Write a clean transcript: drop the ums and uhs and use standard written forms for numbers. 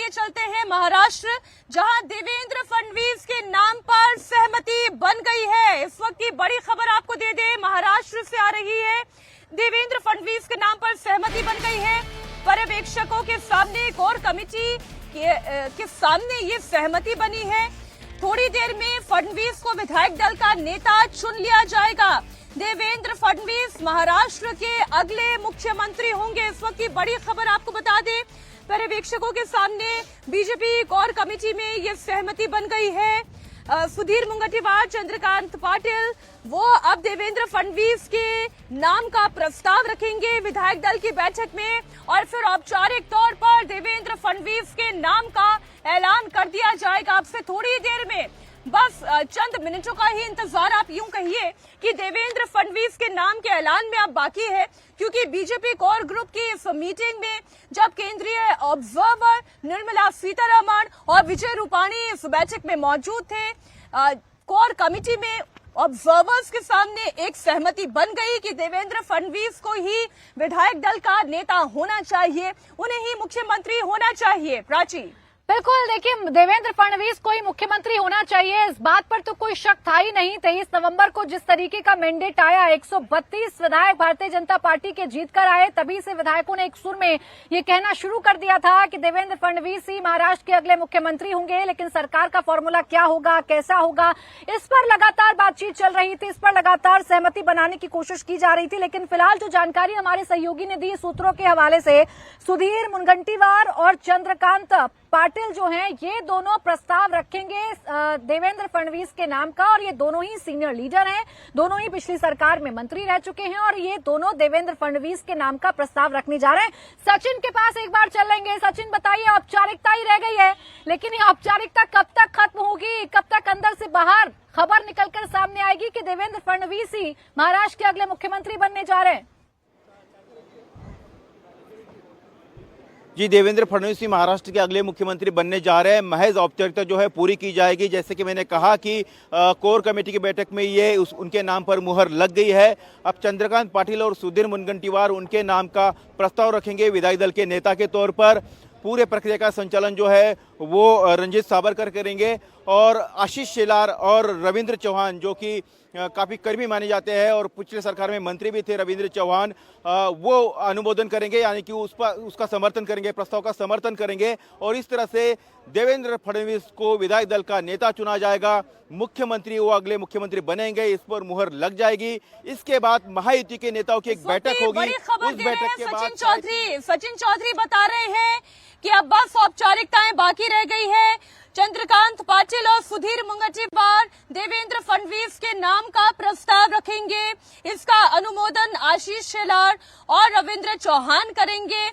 आइए चलते हैं महाराष्ट्र, जहां देवेंद्र फडणवीस के नाम पर सहमति बन गई है। इस वक्त की बड़ी खबर आपको दे दे, महाराष्ट्र से आ रही है। देवेंद्र फडणवीस के नाम पर सहमति बन गई है। पर्यवेक्षकों के सामने कोर कमेटी के सामने ये सहमति बनी है। थोड़ी देर में फडणवीस को विधायक दल का नेता चुन लिया जाएगा। देवेंद्र फडणवीस महाराष्ट्र के अगले मुख्यमंत्री होंगे। इस वक्त की बड़ी खबर आपको बता दें, पर्यवेक्षकों के सामने बीजेपी कोर कमेटी में ये सहमति बन गई है। सुधीर मुनगंटीवार, चंद्रकांत पाटिल वो अब देवेंद्र फडणवीस के नाम का प्रस्ताव रखेंगे विधायक दल की बैठक में, और फिर औपचारिक तौर पर देवेंद्र फडणवीस के नाम का ऐलान कर दिया जाएगा। अब से थोड़ी देर में, बस चंद मिनटों का ही इंतजार आप यूं कहिए कि देवेंद्र फडणवीस के नाम के ऐलान में अब बाकी है, क्योंकि बीजेपी कोर ग्रुप की इस मीटिंग में जब केंद्रीय ऑब्जर्वर निर्मला सीतारमण और विजय रूपाणी इस बैठक में मौजूद थे, कोर कमेटी में ऑब्जर्वर्स के सामने एक सहमति बन गई कि देवेंद्र फडणवीस को ही विधायक दल का नेता होना चाहिए, उन्हें ही मुख्यमंत्री होना चाहिए। प्राची, बिल्कुल, देखिए देवेंद्र फडणवीस को ही मुख्यमंत्री होना चाहिए, इस बात पर तो कोई शक था ही नहीं। 23 नवंबर को जिस तरीके का मैंडेट आया, 132 विधायक भारतीय जनता पार्टी के जीत कर आए, तभी से विधायकों ने एक सुर में ये कहना शुरू कर दिया था कि देवेंद्र फडणवीस ही महाराष्ट्र के अगले मुख्यमंत्री होंगे। लेकिन सरकार का फॉर्मूला क्या होगा, कैसा होगा, इस पर लगातार बातचीत चल रही थी, इस पर लगातार सहमति बनाने की कोशिश की जा रही थी। लेकिन फिलहाल जो जानकारी हमारे सहयोगी ने दी सूत्रों के हवाले से, सुधीर मुनगंटीवार और चंद्रकांत पाटिल जो हैं, ये दोनों प्रस्ताव रखेंगे देवेंद्र फडणवीस के नाम का, और ये दोनों ही सीनियर लीडर हैं, दोनों ही पिछली सरकार में मंत्री रह चुके हैं, और ये दोनों देवेंद्र फडणवीस के नाम का प्रस्ताव रखने जा रहे हैं। सचिन के पास एक बार चलेंगे। सचिन, बताइए, औपचारिकता ही रह गई है, लेकिन ये औपचारिकता कब तक खत्म होगी, कब तक अंदर से बाहर खबर निकलकर सामने आएगी कि देवेंद्र फडणवीस ही महाराष्ट्र के अगले मुख्यमंत्री बनने जा रहे हैं? जी, देवेंद्र फडणवीस ही महाराष्ट्र के अगले मुख्यमंत्री बनने जा रहे हैं। महज औपचारिकता जो है पूरी की जाएगी। जैसे कि मैंने कहा कि कोर कमेटी की बैठक में ये उनके नाम पर मुहर लग गई है। अब चंद्रकांत पाटिल और सुधीर मुनगंटीवार उनके नाम का प्रस्ताव रखेंगे विधायक दल के नेता के तौर पर। पूरे प्रक्रिया का संचालन जो है वो रंजीत सावरकर करेंगे, और आशीष शेलार और रविंद्र चौहान, जो कि काफ़ी करीबी माने जाते हैं और पिछले सरकार में मंत्री भी थे रविंद्र चौहान, वो अनुमोदन करेंगे, यानी कि उसका समर्थन करेंगे, प्रस्ताव का समर्थन करेंगे, और इस तरह से देवेंद्र फडणवीस को विधायक दल का नेता चुना जाएगा। मुख्यमंत्री वो अगले मुख्यमंत्री बनेंगे, इस पर मुहर लग जाएगी। इसके बाद महायुति के नेताओं की एक बैठक होगी। उस बैठक के बाद सचिन चौधरी बता रहे हैं कि अब बस औपचारिकताएं बाकी रह गई है। चंद्रकांत पाटिल और सुधीर मुनगंटीवार देवेंद्र फडणवीस के नाम का प्रस्ताव रखेंगे। इसका अनुमोदन आशीष शेलार और रविंद्र चौहान करेंगे।